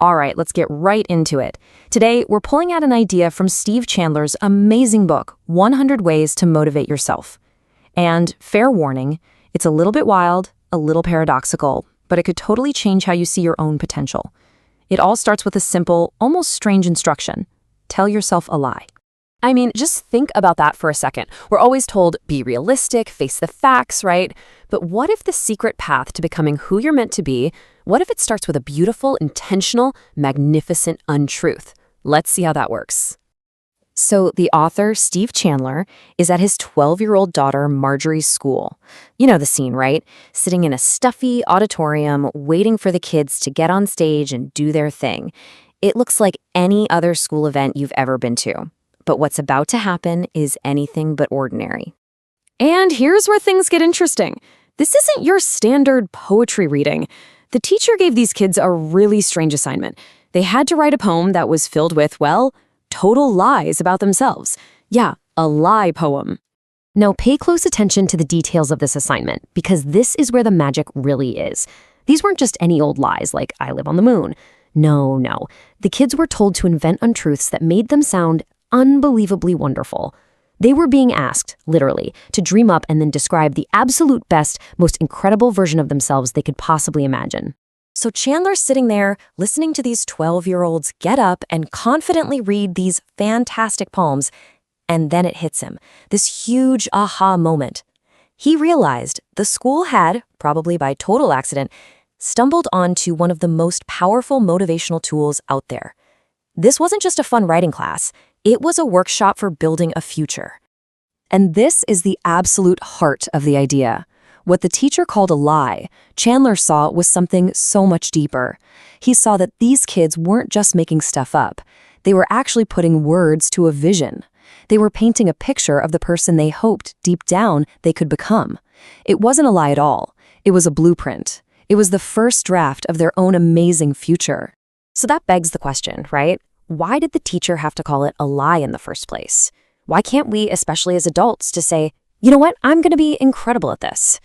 All right, let's get right into it. Today, we're pulling out an idea from Steve Chandler's amazing book, 100 Ways to Motivate Yourself. And fair warning, it's a little bit wild, a little paradoxical, but it could totally change how you see your own potential. It all starts with a simple, almost strange instruction. Tell yourself a lie. I mean, just think about that for a second. We're always told, be realistic, face the facts, right? But what if the secret path to becoming who you're meant to be, what if it starts with a beautiful, intentional, magnificent untruth? Let's see how that works. So the author, Steve Chandler, is at his 12-year-old daughter Marjorie's school. You know the scene, right? Sitting in a stuffy auditorium, waiting for the kids to get on stage and do their thing. It looks like any other school event you've ever been to. But what's about to happen is anything but ordinary. And here's where things get interesting. This isn't your standard poetry reading. The teacher gave these kids a really strange assignment. They had to write a poem that was filled with, well, total lies about themselves. Yeah, a lie poem. Now pay close attention to the details of this assignment, because this is where the magic really is. These weren't just any old lies like, I live on the moon. No. The kids were told to invent untruths that made them sound unbelievably wonderful. They were being asked, literally, to dream up and then describe the absolute best, most incredible version of themselves they could possibly imagine. So Chandler's sitting there, listening to these 12-year-olds get up and confidently read these fantastic poems, and then it hits him, this huge aha moment. He realized the school had, probably by total accident, stumbled onto one of the most powerful motivational tools out there. This wasn't just a fun writing class. It was a workshop for building a future. And this is the absolute heart of the idea. What the teacher called a lie, Chandler saw was something so much deeper. He saw that these kids weren't just making stuff up. They were actually putting words to a vision. They were painting a picture of the person they hoped, deep down, they could become. It wasn't a lie at all. It was a blueprint. It was the first draft of their own amazing future. So that begs the question, right? Why did the teacher have to call it a lie in the first place? Why can't we, especially as adults, just say, you know what, I'm going to be incredible at this?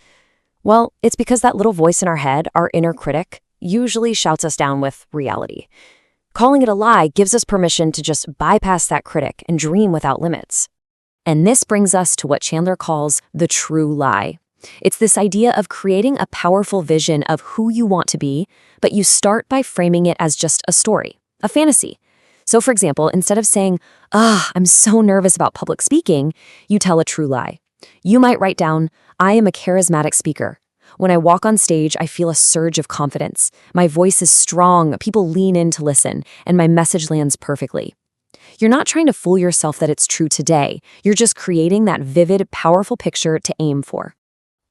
Well, it's because that little voice in our head, our inner critic, usually shouts us down with reality. Calling it a lie gives us permission to just bypass that critic and dream without limits. And this brings us to what Chandler calls the true lie. It's this idea of creating a powerful vision of who you want to be, but you start by framing it as just a story, a fantasy. So for example, instead of saying, I'm so nervous about public speaking, you tell a true lie. You might write down, I am a charismatic speaker. When I walk on stage, I feel a surge of confidence. My voice is strong, people lean in to listen, and my message lands perfectly. You're not trying to fool yourself that it's true today. You're just creating that vivid, powerful picture to aim for.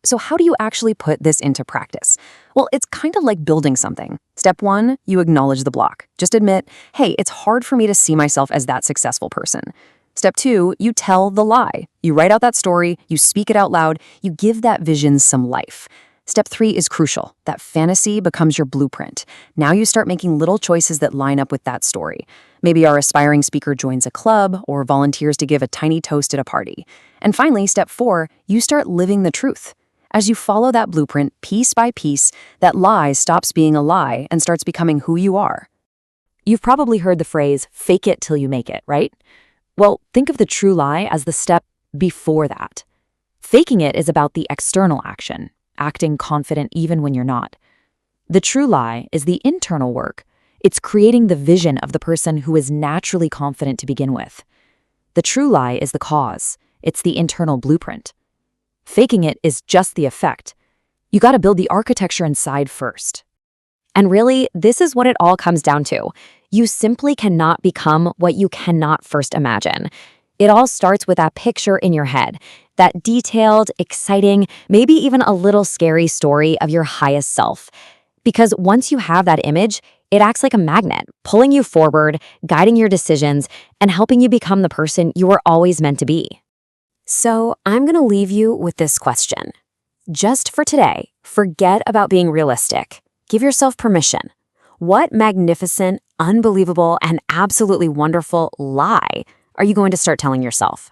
So how do you actually put this into practice? Well, it's kind of like building something. Step 1, you acknowledge the block. Just admit, hey, it's hard for me to see myself as that successful person. Step 2, you tell the lie. You write out that story, you speak it out loud, you give that vision some life. Step 3 is crucial. That fantasy becomes your blueprint. Now you start making little choices that line up with that story. Maybe our aspiring speaker joins a club or volunteers to give a tiny toast at a party. And finally, step 4, you start living the truth. As you follow that blueprint piece by piece, that lie stops being a lie and starts becoming who you are. You've probably heard the phrase, fake it till you make it, right? Well, think of the true lie as the step before that. Faking it is about the external action, acting confident even when you're not. The true lie is the internal work. It's creating the vision of the person who is naturally confident to begin with. The true lie is the cause. It's the internal blueprint. Faking it is just the effect. You got to build the architecture inside first. And really, this is what it all comes down to. You simply cannot become what you cannot first imagine. It all starts with that picture in your head, that detailed, exciting, maybe even a little scary story of your highest self. Because once you have that image, it acts like a magnet, pulling you forward, guiding your decisions, and helping you become the person you were always meant to be. So I'm going to leave you with this question. Just for today, forget about being realistic. Give yourself permission. What magnificent, unbelievable, and absolutely wonderful lie are you going to start telling yourself?